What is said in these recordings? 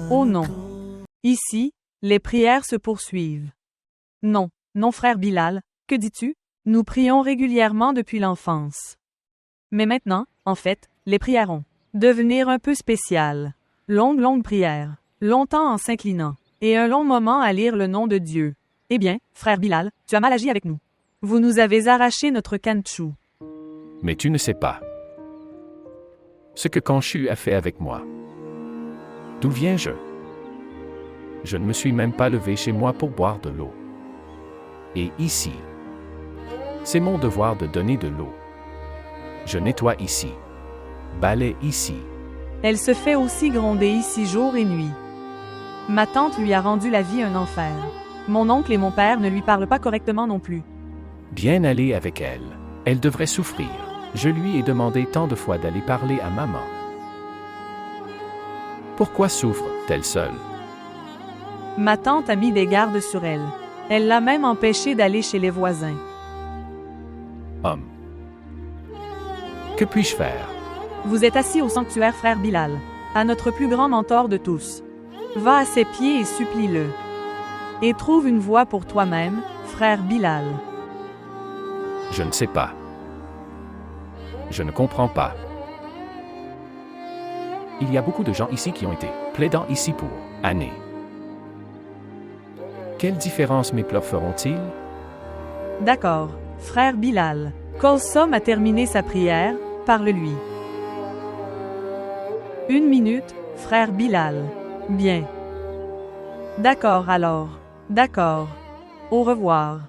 Oh non. Ici, les prières se poursuivent. Non, non frère Bilal, que dis-tu? Nous prions régulièrement depuis l'enfance. Mais maintenant, en fait, les prières ont devenir un peu spéciales. Longues prières, longtemps en s'inclinant, et un long moment à lire le nom de Dieu. Eh bien, frère Bilal, tu as mal agi avec nous. Vous nous avez arraché notre canchou. Mais tu ne sais pas ce que Kanchu a fait avec moi. D'où viens-je? Je ne me suis même pas levé chez moi pour boire de l'eau. Et ici, c'est mon devoir de donner de l'eau. Je nettoie ici. Balaie ici. Elle se fait aussi gronder ici jour et nuit. Ma tante lui a rendu la vie un enfer. Mon oncle et mon père ne lui parlent pas correctement non plus. Bien aller avec elle. Elle devrait souffrir. Je lui ai demandé tant de fois d'aller parler à maman. Pourquoi souffre-t-elle seule? Ma tante a mis des gardes sur elle. Elle l'a même empêchée d'aller chez les voisins. Homme. Que puis-je faire? Vous êtes assis au sanctuaire frère Bilal, à notre plus grand mentor de tous. Va à ses pieds et supplie-le. Et trouve une voie pour toi-même, frère Bilal. Je ne sais pas. Je ne comprends pas. Il y a beaucoup de gens ici qui ont été plaidants ici pour années. Quelle différence mes pleurs feront-ils? D'accord, frère Bilal. Kolsom a terminé sa prière, parle-lui. 1 minute, frère Bilal. Bien. D'accord alors. D'accord. Au revoir.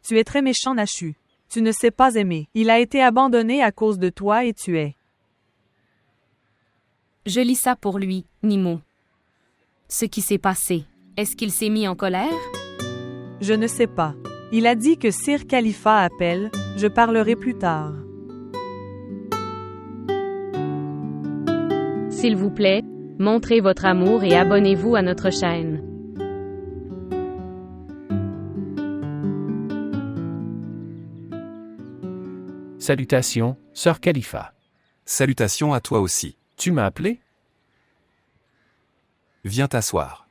Tu es très méchant, Nachu. Tu ne sais pas aimer. Il a été abandonné à cause de toi et tu es. Je lis ça pour lui, Nimo. Ce qui s'est passé, est-ce qu'il s'est mis en colère? Je ne sais pas. Il a dit que Sir Khalifa appelle, je parlerai plus tard. S'il vous plaît, montrez votre amour et abonnez-vous à notre chaîne. Salutations, sœur Khalifa. Salutations à toi aussi. Tu m'as appelé? Viens t'asseoir.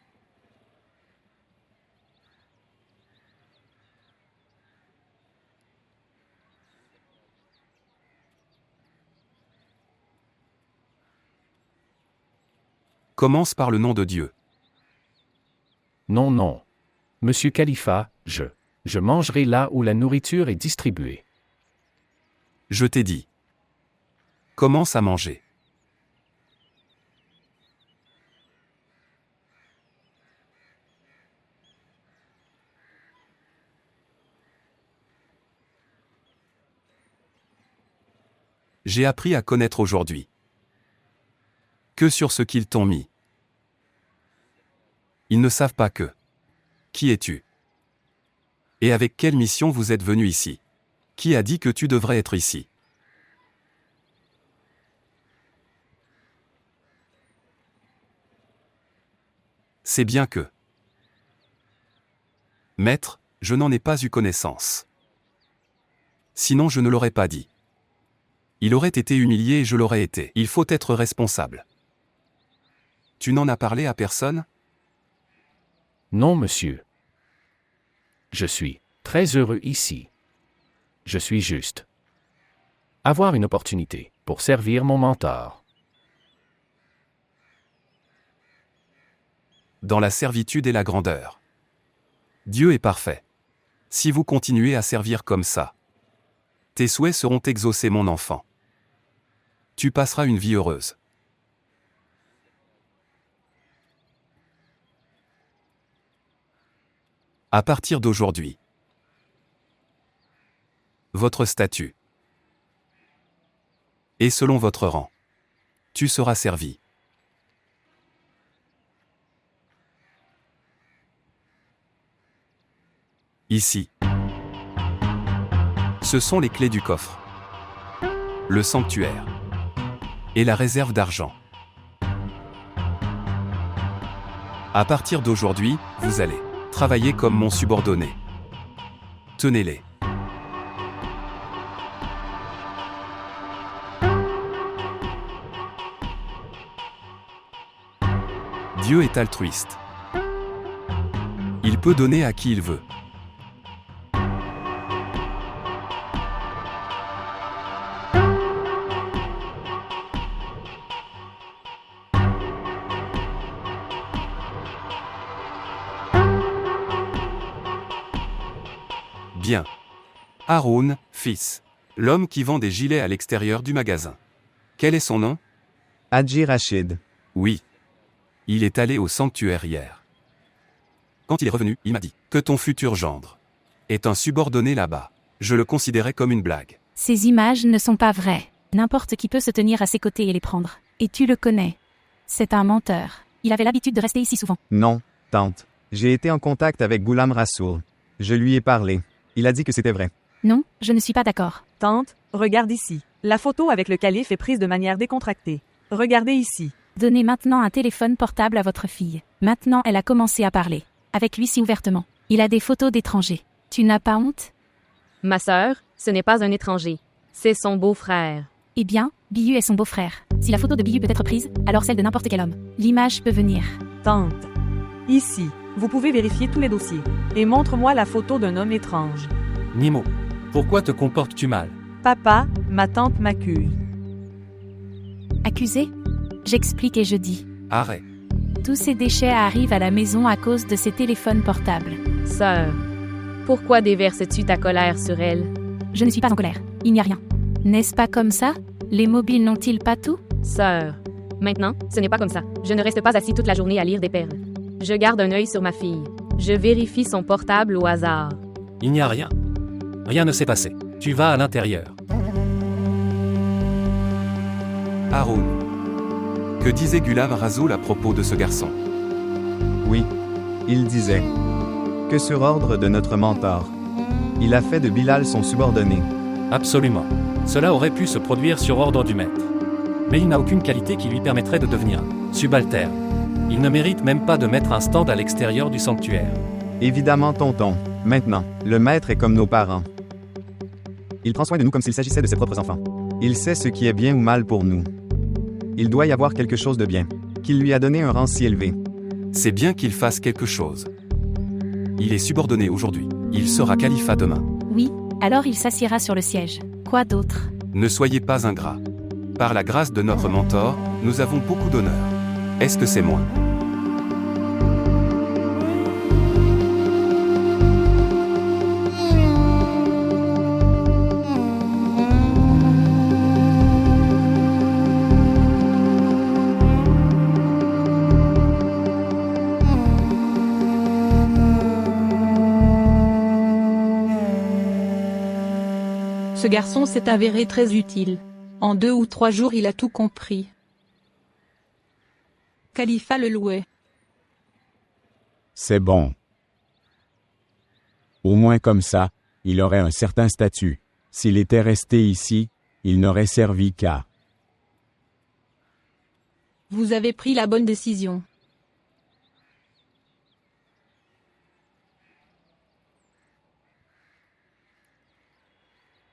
Commence par le nom de Dieu. Non, non. Monsieur Khalifa, je mangerai là où la nourriture est distribuée. Je t'ai dit. Commence à manger. J'ai appris à connaître aujourd'hui. Que sur ce qu'ils t'ont mis. Ils ne savent pas que. Qui es-tu? Et avec quelle mission vous êtes venu ici? Qui a dit que tu devrais être ici? C'est bien que. Maître, je n'en ai pas eu connaissance. Sinon je ne l'aurais pas dit. Il aurait été humilié et je l'aurais été. Il faut être responsable. Tu n'en as parlé à personne? Non, monsieur. Je suis très heureux ici. Je suis juste. Avoir une opportunité pour servir mon mentor. Dans la servitude et la grandeur. Dieu est parfait. Si vous continuez à servir comme ça, tes souhaits seront exaucés, mon enfant. Tu passeras une vie heureuse. À partir d'aujourd'hui, votre statut et selon votre rang, tu seras servi. Ici, ce sont les clés du coffre, le sanctuaire et la réserve d'argent. À partir d'aujourd'hui, vous allez travailler comme mon subordonné. Tenez-les. Dieu est altruiste. Il peut donner à qui il veut. Bien. Haroun, fils. L'homme qui vend des gilets à l'extérieur du magasin. Quel est son nom? Hadji Rachid. Oui. Il est allé au sanctuaire hier. Quand il est revenu, il m'a dit que ton futur gendre est un subordonné là-bas. Je le considérais comme une blague. Ces images ne sont pas vraies. N'importe qui peut se tenir à ses côtés et les prendre. Et tu le connais. C'est un menteur. Il avait l'habitude de rester ici souvent. Non, tante. J'ai été en contact avec Ghulam Rassoul. Je lui ai parlé. Il a dit que c'était vrai. Non, je ne suis pas d'accord. Tante, regarde ici. La photo avec le calife est prise de manière décontractée. Regardez ici. Donnez maintenant un téléphone portable à votre fille. Maintenant, elle a commencé à parler. Avec lui si ouvertement. Il a des photos d'étrangers. Tu n'as pas honte? Ma sœur, ce n'est pas un étranger. C'est son beau-frère. Eh bien, Bihu est son beau-frère. Si la photo de Bihu peut être prise, alors celle de n'importe quel homme. L'image peut venir. Tante. Ici. Vous pouvez vérifier tous les dossiers. Et montre-moi la photo d'un homme étrange. Nimo, pourquoi te comportes-tu mal? Papa, ma tante m'accuse. Accusé? J'explique et je dis. Arrête. Tous ces déchets arrivent à la maison à cause de ces téléphones portables. Sœur, pourquoi déverses-tu ta colère sur elle? Je ne suis pas en colère. Il n'y a rien. N'est-ce pas comme ça? Les mobiles n'ont-ils pas tout? Sœur, maintenant, ce n'est pas comme ça. Je ne reste pas assis toute la journée à lire des perles. Je garde un œil sur ma fille. Je vérifie son portable au hasard. Il n'y a rien. Rien ne s'est passé. Tu vas à l'intérieur. Haroun. Que disait Ghulam Rassoul à propos de ce garçon? Oui. Il disait que sur ordre de notre mentor, il a fait de Bilal son subordonné. Absolument. Cela aurait pu se produire sur ordre du maître. Mais il n'a aucune qualité qui lui permettrait de devenir subalterne. Il ne mérite même pas de mettre un stand à l'extérieur du sanctuaire. Évidemment, tonton. Maintenant, le maître est comme nos parents. Il prend soin de nous comme s'il s'agissait de ses propres enfants. Il sait ce qui est bien ou mal pour nous. Il doit y avoir quelque chose de bien, qu'il lui a donné un rang si élevé. C'est bien qu'il fasse quelque chose. Il est subordonné aujourd'hui. Il sera califat demain. Oui, alors il s'assiera sur le siège. Quoi d'autre? Ne soyez pas ingrat. Par la grâce de notre mentor, nous avons beaucoup d'honneur. Est-ce que c'est moi? Ce garçon s'est avéré très utile. En 2 ou 3 jours il a tout compris. Khalifa le louait. C'est bon. Au moins comme ça, il aurait un certain statut. S'il était resté ici, il n'aurait servi qu'à... Vous avez pris la bonne décision.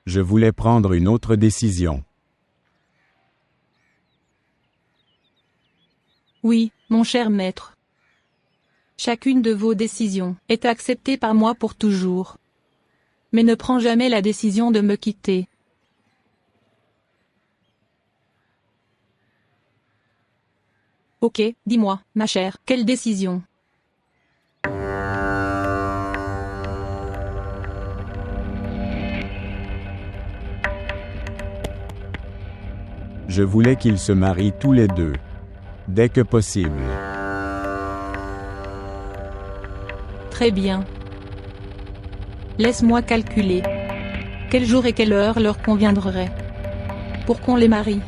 Je voulais prendre une autre décision. Oui, mon cher maître. Chacune de vos décisions est acceptée par moi pour toujours. Mais ne prends jamais la décision de me quitter. Ok, dis-moi, ma chère, quelle décision? Je voulais qu'ils se marient tous les deux. Dès que possible. Très bien. Laisse-moi calculer. Quel jour et quelle heure leur conviendrait pour qu'on les marie?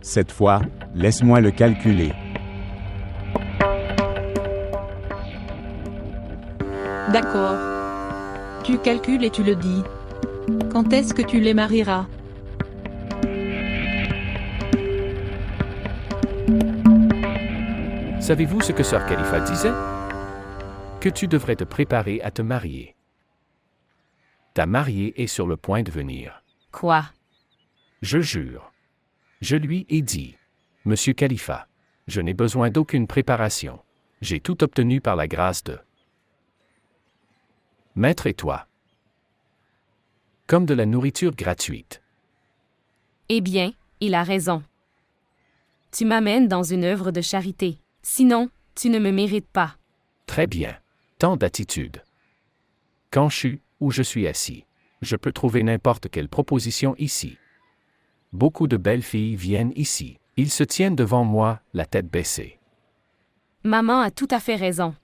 Cette fois, laisse-moi le calculer. D'accord. Tu calcules et tu le dis. Quand est-ce que tu les marieras? Savez-vous ce que Sœur Khalifa disait? Que tu devrais te préparer à te marier. Ta mariée est sur le point de venir. Quoi? Je jure. Je lui ai dit. Monsieur Khalifa, je n'ai besoin d'aucune préparation. J'ai tout obtenu par la grâce de Maître et toi. Comme de la nourriture gratuite. Eh bien, il a raison. Tu m'amènes dans une œuvre de charité. Sinon, tu ne me mérites pas. Très bien. Tant d'attitude. Quand je suis où je suis assis, je peux trouver n'importe quelle proposition ici. Beaucoup de belles filles viennent ici. Ils se tiennent devant moi, la tête baissée. Maman a tout à fait raison.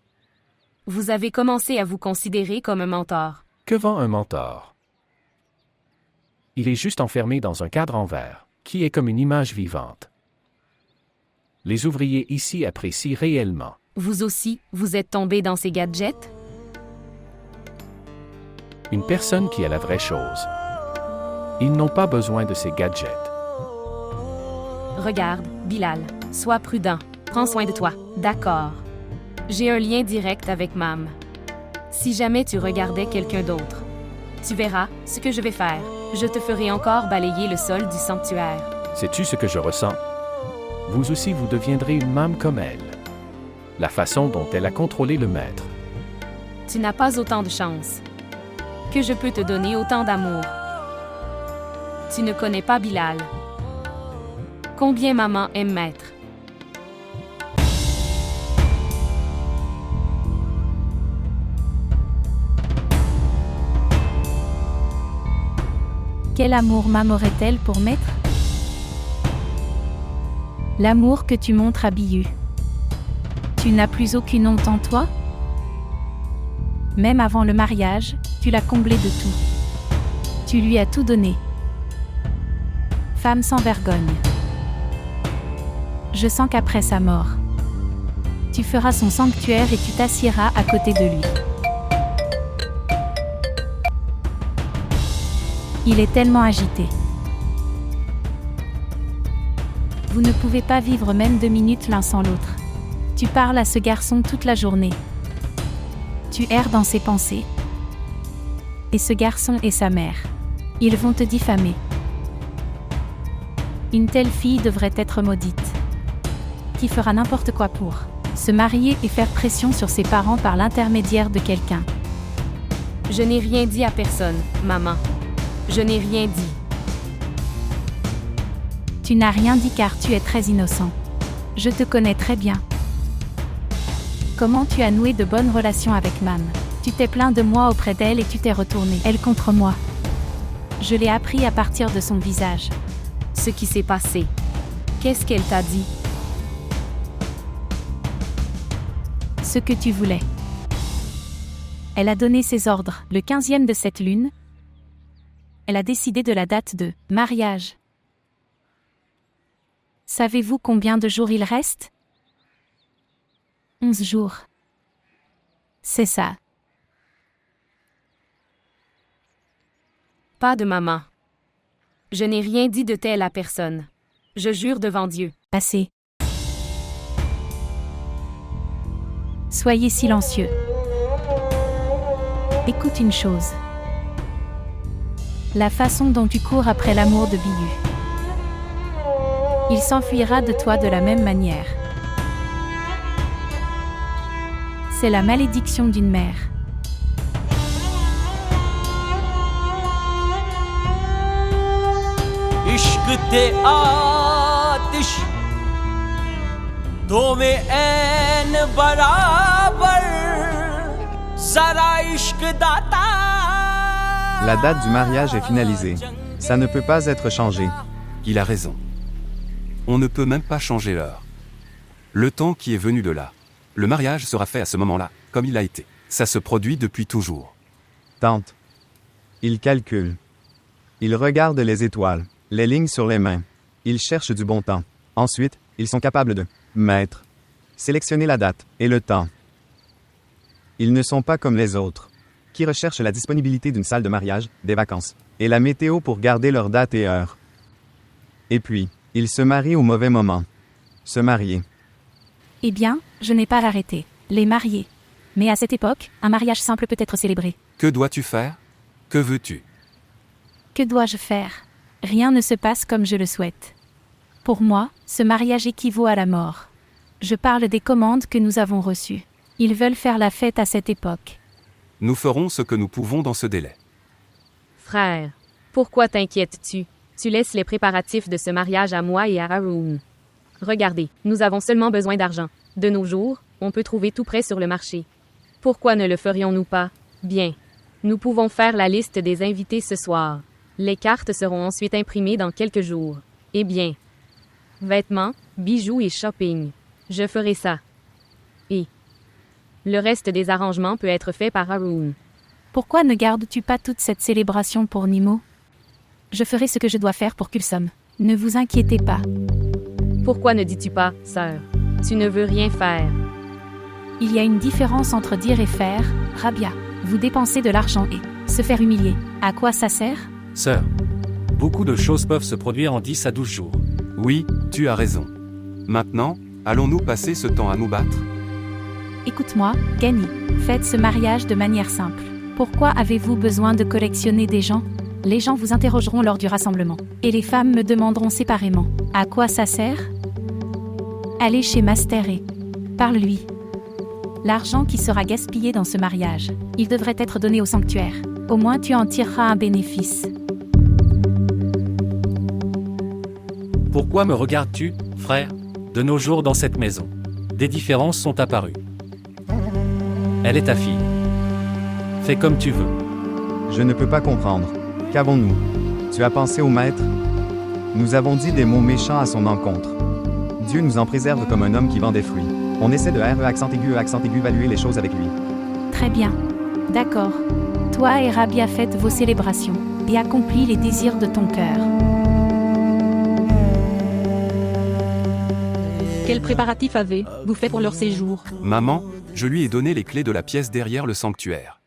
Vous avez commencé à vous considérer comme un mentor. Que vend un mentor? Il est juste enfermé dans un cadre en verre, qui est comme une image vivante. Les ouvriers ici apprécient réellement. Vous aussi, vous êtes tombé dans ces gadgets? Une personne qui a la vraie chose. Ils n'ont pas besoin de ces gadgets. Regarde, Bilal, sois prudent. Prends soin de toi. D'accord. J'ai un lien direct avec Mam. Si jamais tu regardais quelqu'un d'autre, tu verras ce que je vais faire. Je te ferai encore balayer le sol du sanctuaire. Sais-tu ce que je ressens? Vous aussi vous deviendrez une Mam comme elle. La façon dont elle a contrôlé le maître. Tu n'as pas autant de chance. Que je peux te donner autant d'amour. Tu ne connais pas Bilal. Combien maman aime maître. Quel amour Mam aurait-elle pour maître? L'amour que tu montres à Bihu. Tu n'as plus aucune honte en toi? Même avant le mariage, tu l'as comblé de tout. Tu lui as tout donné. Femme sans vergogne. Je sens qu'après sa mort, tu feras son sanctuaire et tu t'assiéras à côté de lui. Il est tellement agité. Vous ne pouvez pas vivre même 2 minutes l'un sans l'autre. Tu parles à ce garçon toute la journée. Tu erres dans ses pensées. Et ce garçon est sa mère. Ils vont te diffamer. Une telle fille devrait être maudite. Qui fera n'importe quoi pour se marier et faire pression sur ses parents par l'intermédiaire de quelqu'un. Je n'ai rien dit à personne, maman. Je n'ai rien dit. Tu n'as rien dit car tu es très innocent. Je te connais très bien. Comment tu as noué de bonnes relations avec Mam? Tu t'es plaint de moi auprès d'elle et tu t'es retourné, elle contre moi. Je l'ai appris à partir de son visage. Ce qui s'est passé. Qu'est-ce qu'elle t'a dit? Ce que tu voulais. Elle a donné ses ordres. Le 15e de cette lune, elle a décidé de la date de mariage. Savez-vous combien de jours il reste? 11 jours. C'est ça. Pas de maman. Je n'ai rien dit de tel à personne. Je jure devant Dieu. Passez. Soyez silencieux. Écoute une chose. La façon dont tu cours après l'amour de Bihu. Il s'enfuira de toi de la même manière. C'est la malédiction d'une mère. इश्क ते आतिश दो में ऐन बराबर जरा इश्क दाता. La date du mariage est finalisée. Ça ne peut pas être changé. Il a raison. On ne peut même pas changer l'heure. Le temps qui est venu de là. Le mariage sera fait à ce moment-là, comme il a été. Ça se produit depuis toujours. Tante. Il calcule. Il regarde les étoiles, les lignes sur les mains. Il cherche du bon temps. Ensuite, ils sont capables de mettre, sélectionner la date et le temps. Ils ne sont pas comme les autres, qui recherchent la disponibilité d'une salle de mariage, des vacances, et la météo pour garder leur date et heure. Et puis, ils se marient au mauvais moment. Se marier. Eh bien, je n'ai pas arrêté. Les mariés. Mais à cette époque, un mariage simple peut être célébré. Que dois-tu faire? Que veux-tu? Que dois-je faire? Rien ne se passe comme je le souhaite. Pour moi, ce mariage équivaut à la mort. Je parle des commandes que nous avons reçues. Ils veulent faire la fête à cette époque. Nous ferons ce que nous pouvons dans ce délai. Frère, pourquoi t'inquiètes-tu? Tu laisses les préparatifs de ce mariage à moi et à Haroun. Regardez, nous avons seulement besoin d'argent. De nos jours, on peut trouver tout près sur le marché. Pourquoi ne le ferions-nous pas? Bien. Nous pouvons faire la liste des invités ce soir. Les cartes seront ensuite imprimées dans quelques jours. Eh bien, vêtements, bijoux et shopping. Je ferai ça. Et le reste des arrangements peut être fait par Haroun. Pourquoi ne gardes-tu pas toute cette célébration pour Nimo? Je ferai ce que je dois faire pour Kulsom. Ne vous inquiétez pas. Pourquoi ne dis-tu pas, sœur? Tu ne veux rien faire. Il y a une différence entre dire et faire, Rabia. Vous dépensez de l'argent et se faire humilier. À quoi ça sert? Sœur, beaucoup de choses peuvent se produire en 10 à 12 jours. Oui, tu as raison. Maintenant, allons-nous passer ce temps à nous battre? Écoute-moi, Gani. Faites ce mariage de manière simple. Pourquoi avez-vous besoin de collectionner des gens? Les gens vous interrogeront lors du rassemblement. Et les femmes me demanderont séparément. À quoi ça sert? Allez chez Master et parle-lui. L'argent qui sera gaspillé dans ce mariage, il devrait être donné au sanctuaire. Au moins tu en tireras un bénéfice. Pourquoi me regardes-tu, frère? De nos jours dans cette maison, des différences sont apparues. Elle est ta fille. Fais comme tu veux. Je ne peux pas comprendre. Qu'avons-nous? Tu as pensé au maître? Nous avons dit des mots méchants à son encontre. Dieu nous en préserve comme un homme qui vend des fruits. On essaie de accent aigu évaluer les choses avec lui. Très bien. D'accord. Toi et Rabia faites vos célébrations et accomplis les désirs de ton cœur. Quels préparatifs avez-vous fait pour leur séjour? Maman, je lui ai donné les clés de la pièce derrière le sanctuaire.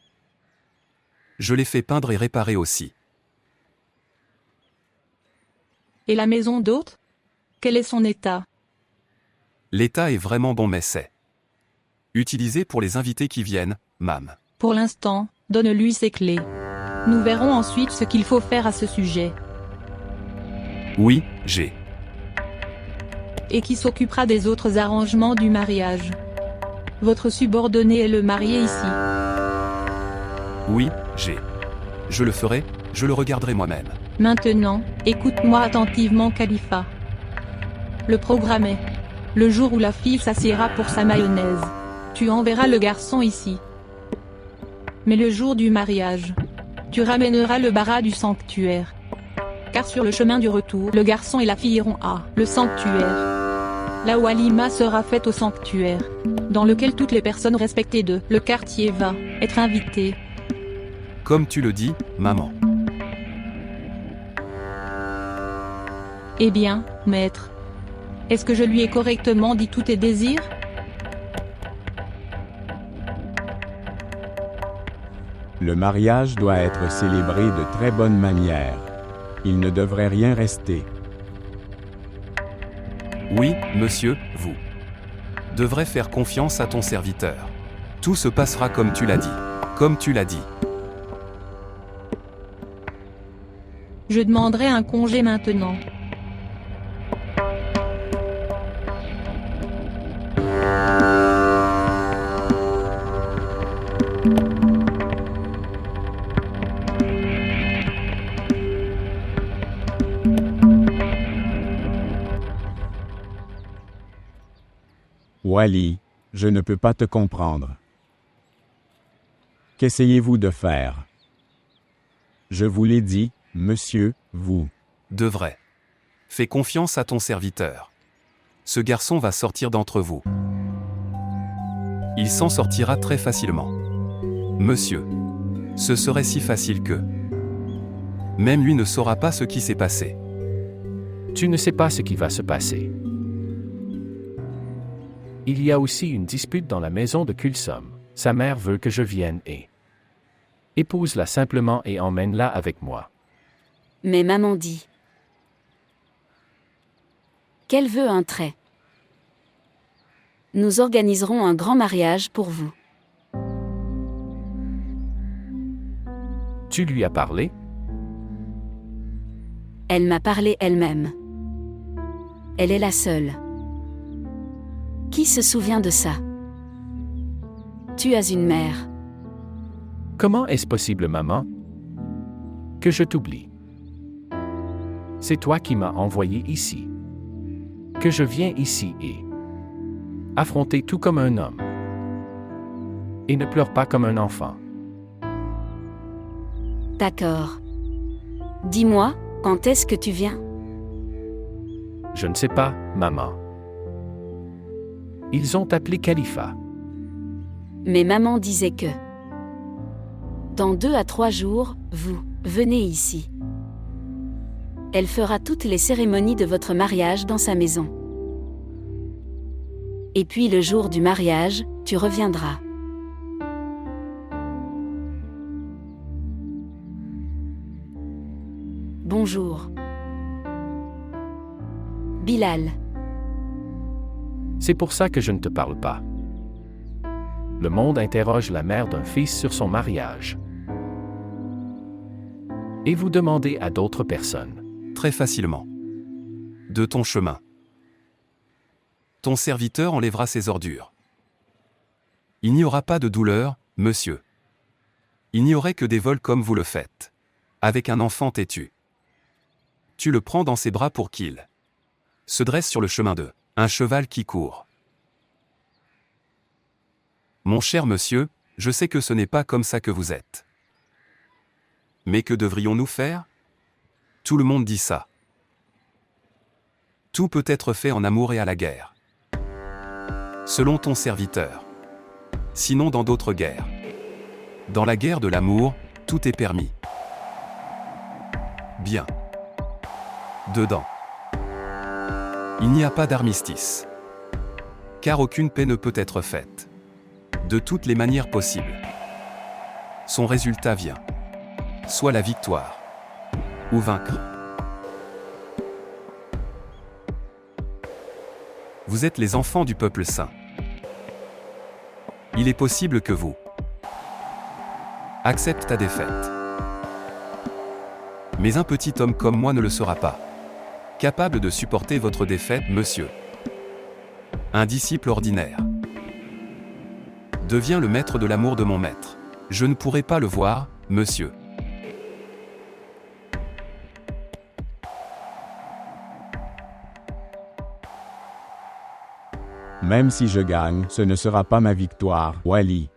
Je l'ai fait peindre et réparer aussi. Et la maison d'hôte? Quel est son état? L'état est vraiment bon mais c'est utilisé pour les invités qui viennent, mam. Pour l'instant, donne-lui ses clés. Nous verrons ensuite ce qu'il faut faire à ce sujet. Oui, j'ai. Et qui s'occupera des autres arrangements du mariage? Votre subordonné est le marié ici. Oui, j'ai. Je le ferai, je le regarderai moi-même. Maintenant, écoute-moi attentivement, Khalifa. Le programme est le jour où la fille s'assiera pour sa mayonnaise. Tu enverras le garçon ici. Mais le jour du mariage, tu ramèneras le bara du sanctuaire. Car sur le chemin du retour, le garçon et la fille iront à le sanctuaire. La walima sera faite au sanctuaire, dans lequel toutes les personnes respectées de le quartier va être invitées. Comme tu le dis, maman. Eh bien, maître, est-ce que je lui ai correctement dit tous tes désirs? Le mariage doit être célébré de très bonne manière. Il ne devrait rien rester. Oui, monsieur, vous devrez faire confiance à ton serviteur. Tout se passera comme tu l'as dit. Comme tu l'as dit. Je demanderai un congé maintenant. Wally, je ne peux pas te comprendre. Qu'essayez-vous de faire? Je vous l'ai dit, monsieur, vous devrais. Fais confiance à ton serviteur. Ce garçon va sortir d'entre vous. Il s'en sortira très facilement. Monsieur. Ce serait si facile que même lui ne saura pas ce qui s'est passé. Tu ne sais pas ce qui va se passer. Il y a aussi une dispute dans la maison de Kulsom. Sa mère veut que je vienne et épouse-la simplement et emmène-la avec moi. Mais maman dit qu'elle veut un trait. Nous organiserons un grand mariage pour vous. Tu lui as parlé? Elle m'a parlé elle-même. Elle est la seule. Qui se souvient de ça? Tu as une mère. Comment est-ce possible, maman? Que je t'oublie. C'est toi qui m'as envoyé ici. Que je viens ici et affronter tout comme un homme. Et ne pleure pas comme un enfant. D'accord. Dis-moi, quand est-ce que tu viens? Je ne sais pas, maman. Ils ont appelé Khalifa. Mais maman disait que dans 2 à 3 jours, vous venez ici. Elle fera toutes les cérémonies de votre mariage dans sa maison. Et puis le jour du mariage, tu reviendras. Bonjour. Bilal. C'est pour ça que je ne te parle pas. Le monde interroge la mère d'un fils sur son mariage. Et vous demandez à d'autres personnes. Très facilement. De ton chemin. Ton serviteur enlèvera ses ordures. Il n'y aura pas de douleur, monsieur. Il n'y aurait que des vols comme vous le faites. Avec un enfant têtu. Tu le prends dans ses bras pour qu'il se dresse sur le chemin de un cheval qui court. Mon cher monsieur, je sais que ce n'est pas comme ça que vous êtes. Mais que devrions-nous faire? Tout le monde dit ça. Tout peut être fait en amour et à la guerre. Selon ton serviteur. Sinon dans d'autres guerres. Dans la guerre de l'amour, tout est permis. Bien. Dedans. Il n'y a pas d'armistice. Car aucune paix ne peut être faite. De toutes les manières possibles. Son résultat vient. Soit la victoire. Ou vaincre. Vous êtes les enfants du peuple saint. Il est possible que vous accepte ta défaite. Mais un petit homme comme moi ne le sera pas. Capable de supporter votre défaite, monsieur. Un disciple ordinaire devient le maître de l'amour de mon maître. Je ne pourrai pas le voir, monsieur. Même si je gagne, ce ne sera pas ma victoire, Wali.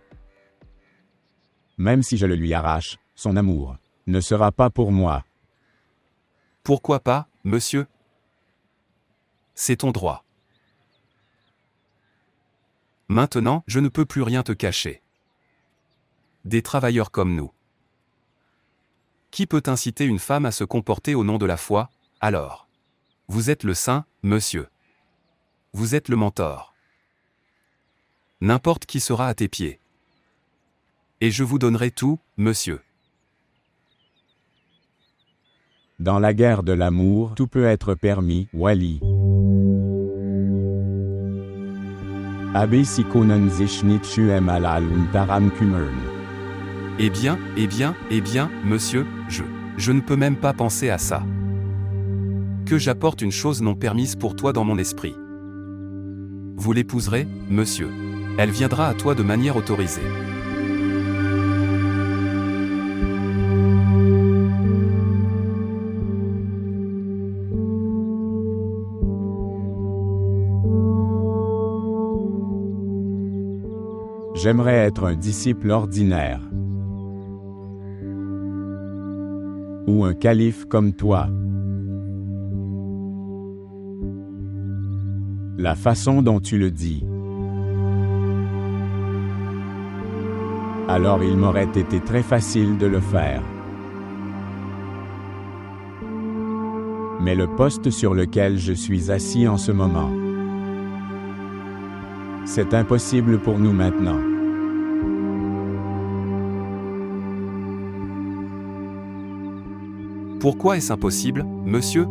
Même si je le lui arrache, son amour ne sera pas pour moi. Pourquoi pas, monsieur? C'est ton droit. Maintenant, je ne peux plus rien te cacher. Des travailleurs comme nous. Qui peut inciter une femme à se comporter au nom de la foi, alors? Vous êtes le saint, monsieur. Vous êtes le mentor. N'importe qui sera à tes pieds. Et je vous donnerai tout, monsieur. Dans la guerre de l'amour, tout peut être permis, Wali. Abe sikonen sich nicht schuemalal und daran kümmern. Eh bien, monsieur, je ne peux même pas penser à ça. Que j'apporte une chose non permise pour toi dans mon esprit. Vous l'épouserez, monsieur. Elle viendra à toi de manière autorisée. J'aimerais être un disciple ordinaire. Ou un calife comme toi. La façon dont tu le dis. Alors il m'aurait été très facile de le faire. Mais le poste sur lequel je suis assis en ce moment, c'est impossible pour nous maintenant. Pourquoi est-ce impossible, monsieur?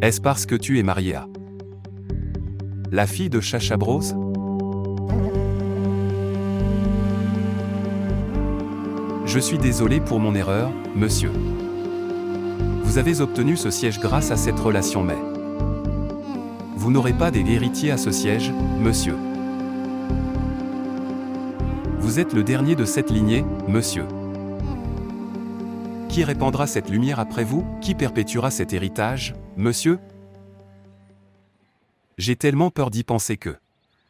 Est-ce parce que tu es marié à la fille de Chachabros? Je suis désolé pour mon erreur, monsieur. Vous avez obtenu ce siège grâce à cette relation, mais vous n'aurez pas d'héritier à ce siège, monsieur. Vous êtes le dernier de cette lignée, monsieur. Qui répandra cette lumière après vous? Qui perpétuera cet héritage, monsieur? J'ai tellement peur d'y penser que,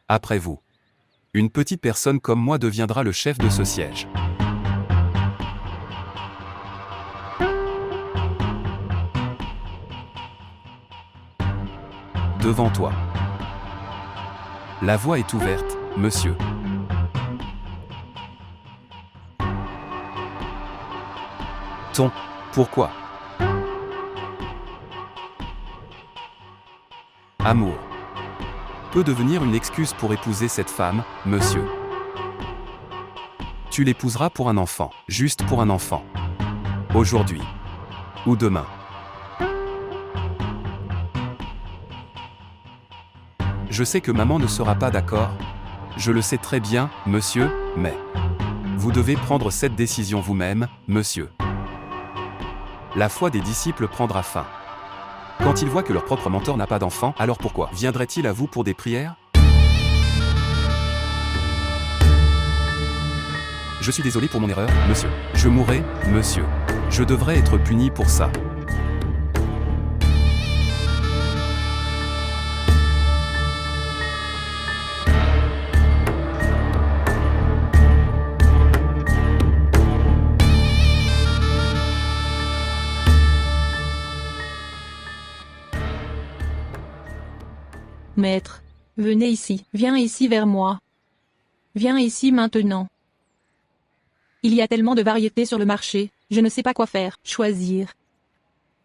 après vous, une petite personne comme moi deviendra le chef de ce siège. Devant toi. La voie est ouverte, monsieur. Pourquoi? Amour peut devenir une excuse pour épouser cette femme, monsieur. Tu l'épouseras pour un enfant, juste pour un enfant. Aujourd'hui. Ou demain. Je sais que maman ne sera pas d'accord. Je le sais très bien, monsieur, mais vous devez prendre cette décision vous-même, monsieur. La foi des disciples prendra fin. Quand ils voient que leur propre mentor n'a pas d'enfant, alors pourquoi viendrait-il à vous pour des prières? Je suis désolé pour mon erreur, monsieur. Je mourrai, monsieur. Je devrais être puni pour ça. Maître, venez ici, viens ici vers moi. Viens ici maintenant. Il y a tellement de variétés sur le marché, je ne sais pas quoi faire, choisir.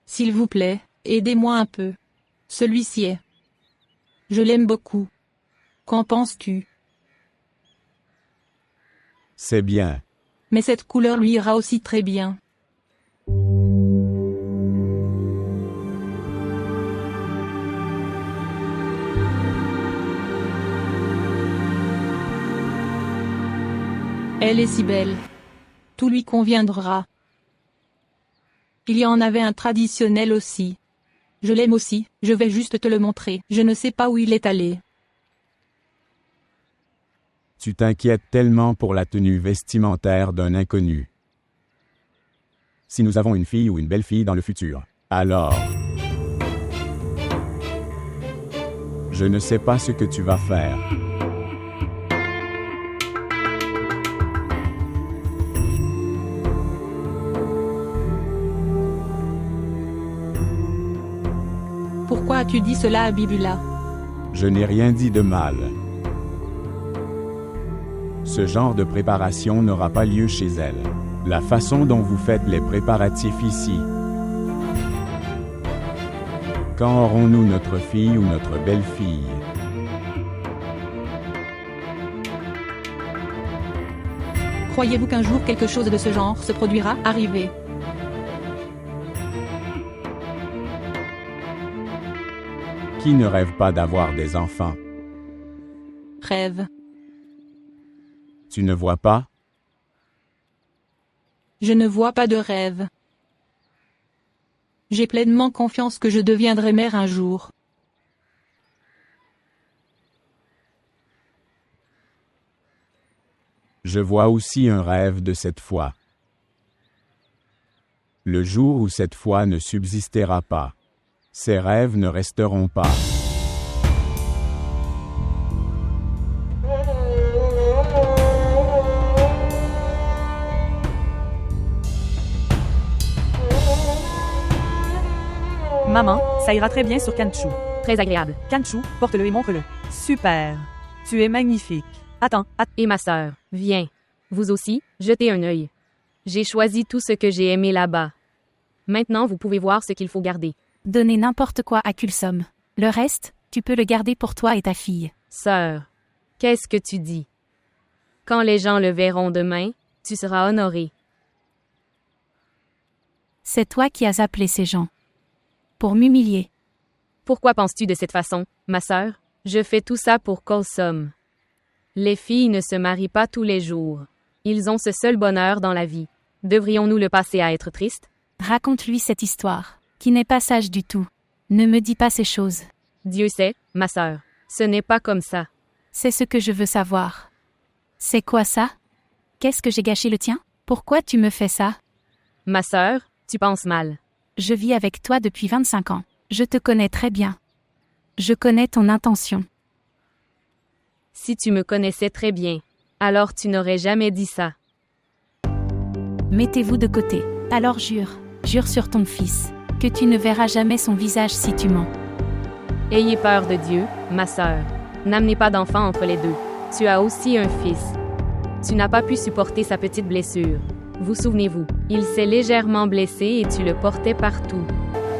S'il vous plaît, aidez-moi un peu. Celui-ci est. Je l'aime beaucoup. Qu'en penses-tu? C'est bien. Mais cette couleur lui ira aussi très bien. Elle est si belle. Tout lui conviendra. Il y en avait un traditionnel aussi. Je l'aime aussi, je vais juste te le montrer. Je ne sais pas où il est allé. Tu t'inquiètes tellement pour la tenue vestimentaire d'un inconnu. Si nous avons une fille ou une belle-fille dans le futur, alors... Je ne sais pas ce que tu vas faire. Pourquoi as-tu dit cela à Bibula? Je n'ai rien dit de mal. Ce genre de préparation n'aura pas lieu chez elle. La façon dont vous faites les préparatifs ici. Quand aurons-nous notre fille ou notre belle-fille? Croyez-vous qu'un jour quelque chose de ce genre se produira? Arrivé. Qui ne rêve pas d'avoir des enfants? Rêve. Tu ne vois pas? Je ne vois pas de rêve. J'ai pleinement confiance que je deviendrai mère un jour. Je vois aussi un rêve de cette foi. Le jour où cette foi ne subsistera pas, ces rêves ne resteront pas. Maman, ça ira très bien sur Kanchu. Très agréable. Kanchu, porte-le et montre-le. Super. Tu es magnifique. Attends. Et ma sœur, viens. Vous aussi, jetez un œil. J'ai choisi tout ce que j'ai aimé là-bas. Maintenant, vous pouvez voir ce qu'il faut garder. Donnez n'importe quoi à Kulsom. Le reste, tu peux le garder pour toi et ta fille. Sœur, qu'est-ce que tu dis? Quand les gens le verront demain, tu seras honorée. C'est toi qui as appelé ces gens. Pour m'humilier. Pourquoi penses-tu de cette façon, ma sœur? Je fais tout ça pour Kulsom. Les filles ne se marient pas tous les jours. Ils ont ce seul bonheur dans la vie. Devrions-nous le passer à être tristes? Raconte-lui cette histoire. qui n'est pas sage du tout. Ne me dis pas ces choses. Dieu sait, ma sœur. Ce n'est pas comme ça. C'est ce que je veux savoir. C'est quoi ça? Qu'est-ce que j'ai gâché le tien? Pourquoi tu me fais ça? Ma sœur, tu penses mal. Je vis avec toi depuis 25 ans. Je te connais très bien. Je connais ton intention. Si tu me connaissais très bien, alors tu n'aurais jamais dit ça. Mettez-vous de côté. Alors jure sur ton fils, que tu ne verras jamais son visage si tu mens. Ayez peur de Dieu, ma sœur. N'amenez pas d'enfant entre les deux. Tu as aussi un fils. Tu n'as pas pu supporter sa petite blessure. Vous souvenez-vous, il s'est légèrement blessé et tu le portais partout.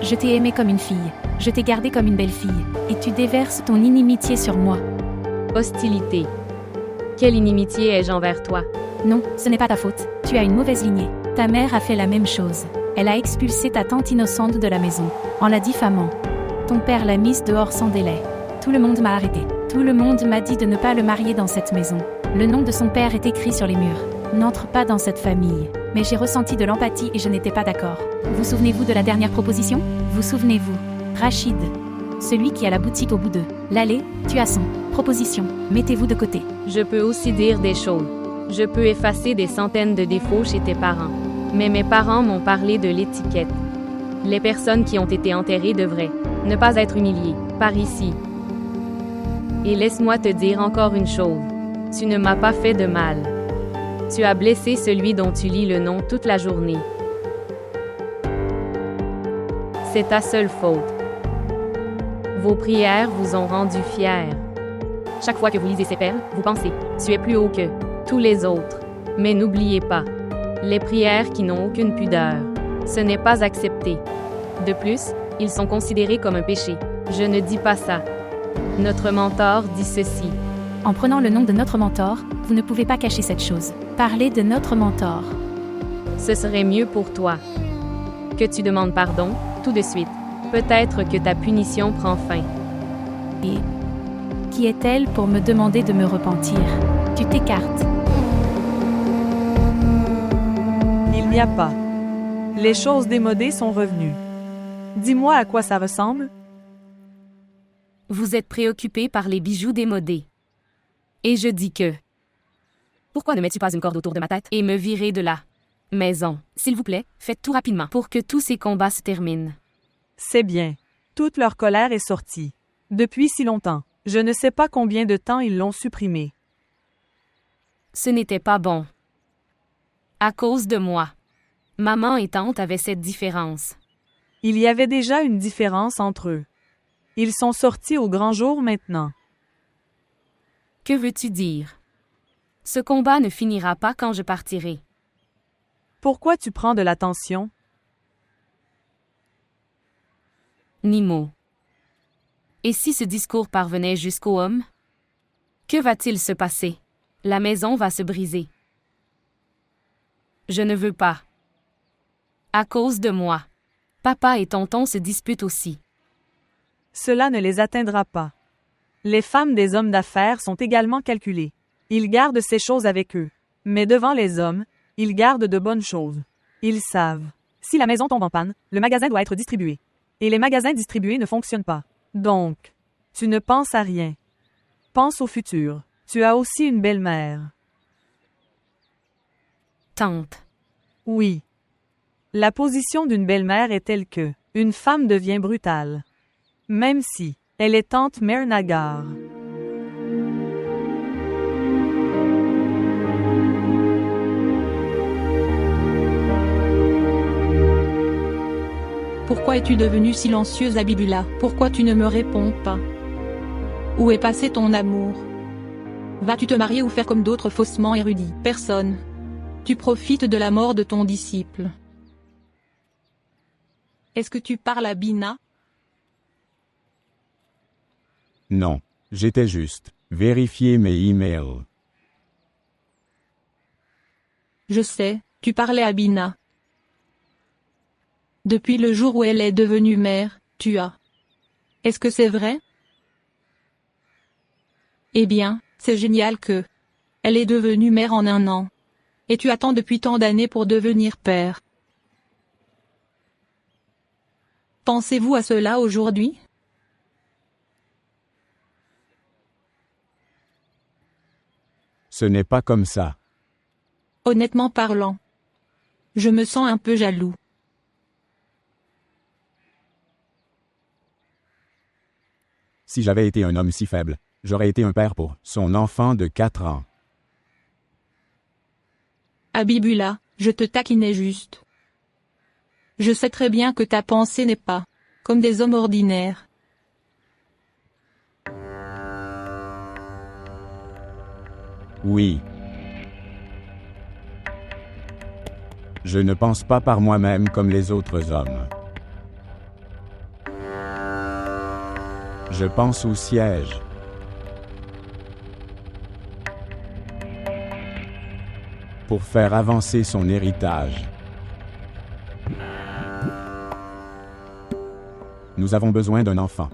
Je t'ai aimé comme une fille. Je t'ai gardé comme une belle fille. Et tu déverses ton inimitié sur moi. Hostilité. Quelle inimitié ai-je envers toi? Non, ce n'est pas ta faute. Tu as une mauvaise lignée. Ta mère a fait la même chose. Elle a expulsé ta tante innocente de la maison, en la diffamant. Ton père l'a mise dehors sans délai. Tout le monde m'a arrêté. Tout le monde m'a dit de ne pas le marier dans cette maison. Le nom de son père est écrit sur les murs. N'entre pas dans cette famille. Mais j'ai ressenti de l'empathie et je n'étais pas d'accord. Vous souvenez-vous de la dernière proposition? Vous souvenez-vous? Rachid. Celui qui a la boutique au bout de l'allée, tu as son proposition. Mettez-vous de côté. Je peux aussi dire des choses. Je peux effacer des centaines de défauts chez tes parents. Mais mes parents m'ont parlé de l'étiquette. Les personnes qui ont été enterrées devraient ne pas être humiliées par ici. Et laisse-moi te dire encore une chose. Tu ne m'as pas fait de mal. Tu as blessé celui dont tu lis le nom toute la journée. C'est ta seule faute. Vos prières vous ont rendu fiers. Chaque fois que vous lisez ces perles, vous pensez, tu es plus haut que tous les autres. Mais n'oubliez pas, les prières qui n'ont aucune pudeur, ce n'est pas accepté. De plus, ils sont considérés comme un péché. Je ne dis pas ça. Notre mentor dit ceci. En prenant le nom de notre mentor, vous ne pouvez pas cacher cette chose. Parlez de notre mentor. Ce serait mieux pour toi que tu demandes pardon tout de suite. Peut-être que ta punition prend fin. Et qui est-elle pour me demander de me repentir? Tu t'écartes. Il n'y a pas. Les choses démodées sont revenues. Dis-moi à quoi ça ressemble? Vous êtes préoccupé par les bijoux démodés. Et je dis que... Pourquoi ne mets-tu pas une corde autour de ma tête et me virer de la maison? S'il vous plaît, faites tout rapidement pour que tous ces combats se terminent. C'est bien. Toute leur colère est sortie. Depuis si longtemps. Je ne sais pas combien de temps ils l'ont supprimée. Ce n'était pas bon. À cause de moi. Maman et tante avaient cette différence. Il y avait déjà une différence entre eux. Ils sont sortis au grand jour maintenant. Que veux-tu dire? Ce combat ne finira pas quand je partirai. Pourquoi tu prends de l'attention? Ni mot. Et si ce discours parvenait jusqu'au homme? Que va-t-il se passer? La maison va se briser. Je ne veux pas. À cause de moi. Papa et tonton se disputent aussi. Cela ne les atteindra pas. Les femmes des hommes d'affaires sont également calculées. Ils gardent ces choses avec eux. Mais devant les hommes, ils gardent de bonnes choses. Ils savent. Si la maison tombe en panne, le magasin doit être distribué. Et les magasins distribués ne fonctionnent pas. Donc, tu ne penses à rien. Pense au futur. Tu as aussi une belle-mère. Tante. Oui. La position d'une belle-mère est telle que une femme devient brutale. Même si elle est tante Mère Nagar. Pourquoi es-tu devenue silencieuse, Abibula? Pourquoi tu ne me réponds pas? Où est passé ton amour? Vas-tu te marier ou faire comme d'autres faussement érudits? Personne. Tu profites de la mort de ton disciple. Est-ce que tu parles à Bina? Non, j'étais juste vérifier mes emails. Je sais, tu parlais à Bina. Depuis le jour où elle est devenue mère, tu as. Est-ce que c'est vrai? Eh bien, c'est génial que... Elle est devenue mère en 1 an. Et tu attends depuis tant d'années pour devenir père. Pensez-vous à cela aujourd'hui? Ce n'est pas comme ça. Honnêtement parlant, je me sens un peu jaloux. Si j'avais été un homme si faible, j'aurais été un père pour son enfant de 4 ans. Abibullah, je te taquinais juste. Je sais très bien que ta pensée n'est pas comme des hommes ordinaires. Oui. Je ne pense pas par moi-même comme les autres hommes. Je pense au siège. Pour faire avancer son héritage. Nous avons besoin d'un enfant.